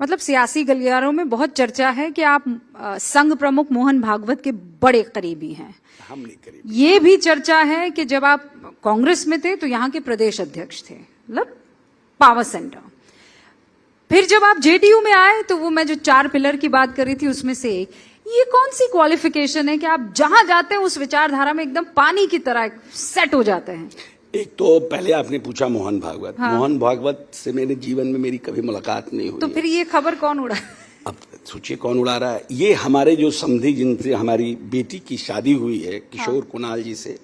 मतलब सियासी गलियारों में बहुत चर्चा है कि आप संघ प्रमुख मोहन भागवत के बड़े करीबी हैं। हम नहीं करीबी। ये भी चर्चा है कि जब आप कांग्रेस में थे तो यहाँ के प्रदेश अध्यक्ष थे, मतलब पावर सेंटर। फिर जब आप जेडीयू में आए तो वो मैं जो 4 पिलर की बात कर रही थी उसमें से एक, ये कौन सी क्वालिफिकेशन है कि आप जहां जाते हैं उस विचारधारा में एकदम पानी की तरह सेट हो जाते हैं? एक तो पहले आपने पूछा मोहन भागवत। हाँ। मोहन भागवत से मेरे जीवन में मेरी कभी मुलाकात नहीं हुई। तो फिर ये खबर कौन उड़ा? अब सोचिए कौन उड़ा रहा है। ये हमारे जो समधी जिनसे हमारी बेटी की शादी हुई है किशोर कुणाल जी से,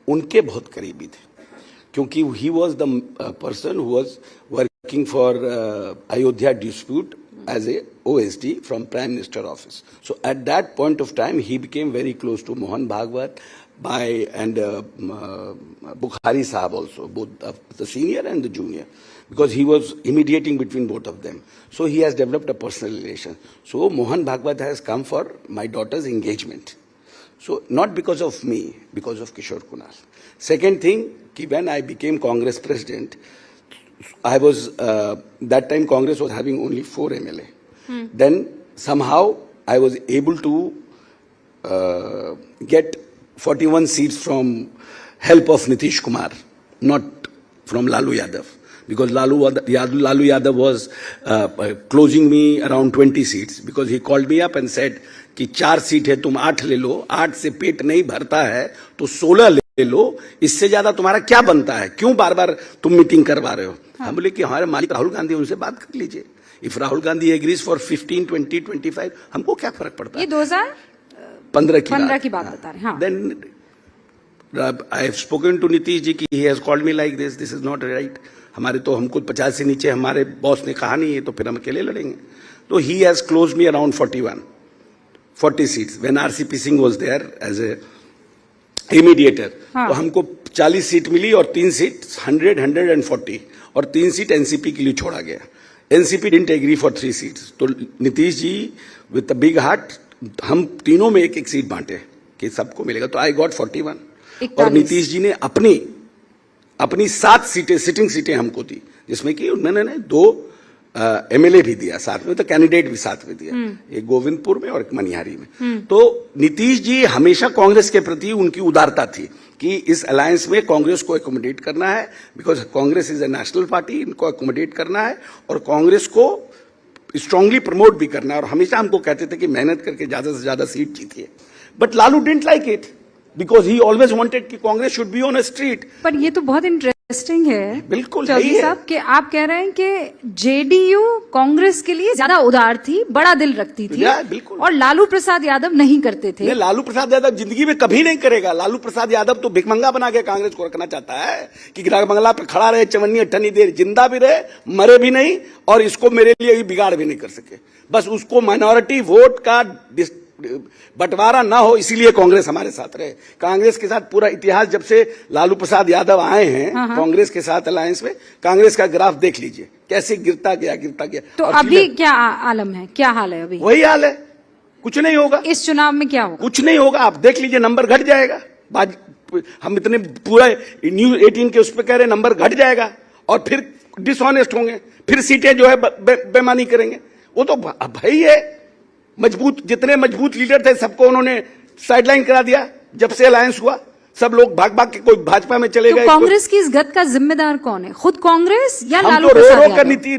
उनके बहुत करीबी थे, क्योंकि he was the person who was working for Ayodhya dispute as a OSD from Prime Minister office. So at that point of time, he became very close to Mohan Bhagwat and Bukhari Sahab also, both the senior and the junior, because he was mediating between both of them. So he has developed a personal relation. So Mohan Bhagwat has come for my daughter's engagement. So not because of me, because of Kishore Kunal. Second thing, when I became Congress president, I was that time Congress was having only 4 MLA. Then somehow I was able to get 41 seats from help of Nitish Kumar, not from Lalu Yadav, because Lalu Yadav was closing me around 20 seats, because he called me up and said कि 4 seat है, तुम 8 ले लो, 8 से पेट नहीं भरता है तो 16 ले लो, इससे ज्यादा तुम्हारा क्या बनता है, क्यों बार बार तुम मीटिंग करवा रहे हो? हम बोले कि हमारे मालिक राहुल गांधी, उनसे बात कर लीजिए। If Rahul Gandhi agrees for 15, 20, 25, हमको क्या फर्क पड़ता है? ये 2015 की बात बता रहे हैं। Then I have spoken to Nitish ji की he has called me like this is not right. हमारे तो हमको 50 से नीचे हमारे बॉस ने कहा नहीं है, तो फिर हम अकेले लड़ेंगे। तो he has closed me around 40 seats when RCP Singh was there as a mediator. तो हमको 40 सीट मिली और 3 सीट 140 और 3 सीट एनसीपी के लिए छोड़ा गया। NCP didn't agree for 3 seats. तो Nitish ji with a big heart, हम तीनों में एक सीट बांटे कि सबको मिलेगा, तो आई गॉट 41। और नीतीश जी ने अपनी 7 सीटें सिटिंग सीटें हमको दी, जिसमें कि उन्होंने 2 एमएलए भी दिया साथ में, तो कैंडिडेट भी साथ में दिया, एक गोविंदपुर में और एक मनिहारी में। तो नीतीश जी हमेशा कांग्रेस के प्रति उनकी उदारता थी कि इस अलायंस में कांग्रेस को एकोमोडेट करना है, because Congress is a national party, इनको एकोमोडेट करना है और कांग्रेस को स्ट्रांगली प्रमोट भी करना है। और हमेशा हमको कहते थे कि मेहनत करके ज्यादा से ज्यादा सीट जीतिए। But Lalu didn't like it, because he always wanted कि Congress should be on a street. पर ये तो बहुत इंटरेस्टिंग है बिल्कुल चौधरी साहब कि आप कह रहे हैं कि जेडीयू कांग्रेस के लिए ज्यादा उदार थी, बड़ा दिल रखती थी, बिल्कुल। और लालू प्रसाद यादव नहीं करते थे। लालू प्रसाद यादव जिंदगी में कभी नहीं करेगा। लालू प्रसाद यादव तो भिखमंगा बना के कांग्रेस को रखना चाहता है कि ग्राम बंगला पे खड़ा रहे चवन्नी अट्ठन्नी देर, जिंदा भी रहे, मरे भी नहीं, और इसको मेरे लिए बिगाड़ भी नहीं कर सके। बस उसको माइनॉरिटी वोट का बंटवारा ना हो, इसीलिए कांग्रेस हमारे साथ रहे। कांग्रेस के साथ पूरा इतिहास, जब से लालू प्रसाद यादव आए हैं कांग्रेस के साथ अलायंस में, कांग्रेस का ग्राफ देख लीजिए कैसे गिरता गया। तो अभी क्या आलम है, क्या हाल है अभी? वही हाल है, कुछ नहीं होगा। इस चुनाव में क्या होगा? कुछ नहीं होगा, आप देख लीजिए, नंबर घट जाएगा। हम इतने पूरा न्यूज 18 के उस पर कह रहे नंबर घट जाएगा, और फिर डिसऑनेस्ट होंगे, फिर सीटें जो है बेईमानी करेंगे। वो तो भाई है, जितने मजबूत लीडर थे सबको उन्होंने साइडलाइन करा दिया। जब से अलायंस हुआ सब लोग भाग भाग के, कोई भाजपा में चले गए। तो कांग्रेस की इस गत का जिम्मेदार कौन है, खुद कांग्रेस या लालू प्रसाद? हम तो रो कर नीति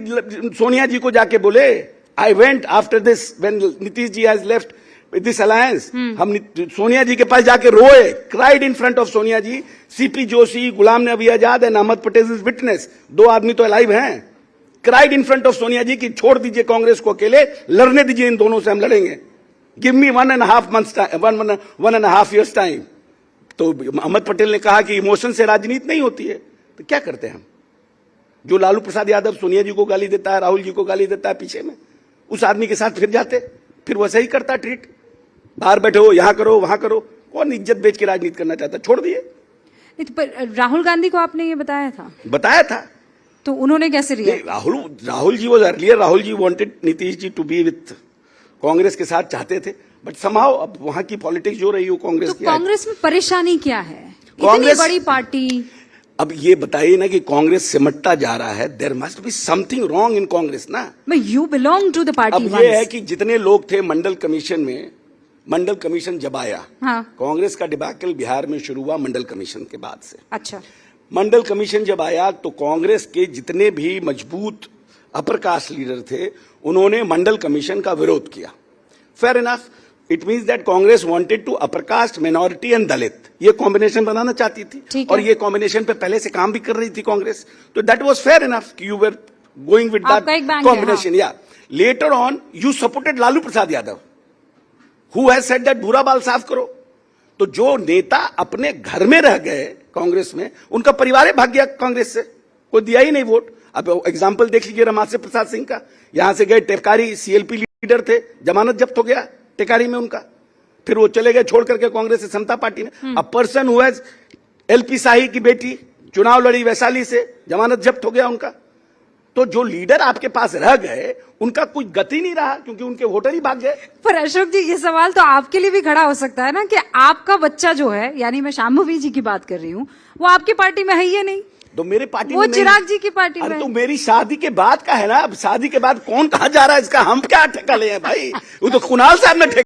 सोनिया जी को जाके बोले, I went after this when Nitish ji has left this alliance, हम सोनिया जी के पास जाके रोए, cried in front of Sonia ji. CP Joshi, Ghulam Nabi Azad and Ahmed Patel is witness, 2 आदमी तो अलाइव हैं। Cried in front of Sonia ji कि छोड़ दीजिए कांग्रेस को अकेले, लड़ने दीजिए, इन दोनों से हम लड़ेंगे। Give me 1.5 years time. तो अहमद पटेल ने कहा कि इमोशन से राजनीति नहीं होती है। तो क्या करते हैं हम? जो लालू प्रसाद यादव सोनिया जी को गाली देता है, राहुल जी को गाली देता है पीछे में, उस आदमी के साथ फिर जाते, फिर वैसे ही करता ट्रीट। बाहर बैठो, यहां करो, वहां करो। कौन इज्जत बेच के राजनीति करना चाहता? छोड़ दिए। पर राहुल गांधी को आपने ये बताया था? बताया था। तो उन्होंने कैसे react? Rahul ji was earlier, Rahul ji wanted Nitish ji to be with Congress के साथ चाहते थे, बट समहाउ अब वहां की पॉलिटिक्स जो रही हो कांग्रेस की। कांग्रेस में परेशानी क्या है? इतनी बड़ी पार्टी, अब ये बताइए ना कि कांग्रेस सिमटता जा रहा है, there must be something wrong in Congress ना। मैं you belong to the party. अब ये है कि जितने लोग थे मंडल कमीशन में, मंडल कमीशन जब आया, हाँ। कांग्रेस का डिबैकल बिहार में शुरू हुआ मंडल कमीशन के बाद से। अच्छा, मंडल कमीशन जब आया तो कांग्रेस के जितने भी मजबूत अपर कास्ट लीडर थे उन्होंने मंडल कमीशन का विरोध किया। Fair enough, it means that Congress wanted to upper caste, minority and Dalit, ये कॉम्बिनेशन बनाना चाहती थी और ये कॉम्बिनेशन पे पहले से काम भी कर रही थी कांग्रेस, तो दैट वाज फेयर इनफ कि you were going with that combination. या later on you supported Lalu Prasad Yadav who has said that भूरा बाल साफ करो। तो जो नेता अपने घर में रह गए कांग्रेस में, उनका परिवार भाग गया कांग्रेस से, कोई दिया ही नहीं वोट। अब एग्जाम्पल देख लीजिए रमासे प्रसाद सिंह का, यहां से गए टेकारी सीएलपी लीडर थे, जमानत जब्त हो गया टेकारी में उनका, फिर वो चले गए छोड़ करके कांग्रेस से समता पार्टी में। A person who has LP Shahi की बेटी चुनाव लड़ी वैशाली से, जमानत जब्त हो गया उनका। तो जो लीडर आपके पास रह गए उनका कुछ गति नहीं रहा क्योंकि उनके वोटर ही भाग गए। पर अशोक जी, ये सवाल तो आपके लिए भी खड़ा हो सकता है ना कि आपका बच्चा जो है, यानी मैं शांभवी जी की बात कर रही हूँ, वो आपकी पार्टी में है ही नहीं, तो मेरे पार्टी वो में चिराग जी की पार्टी में। तो मेरी शादी के बाद का है ना, अब शादी के बाद कौन कहाँ जा रहा है इसका हम क्या ठेका ले हैं भाई, वो तो कुणाल साहब ने ठेका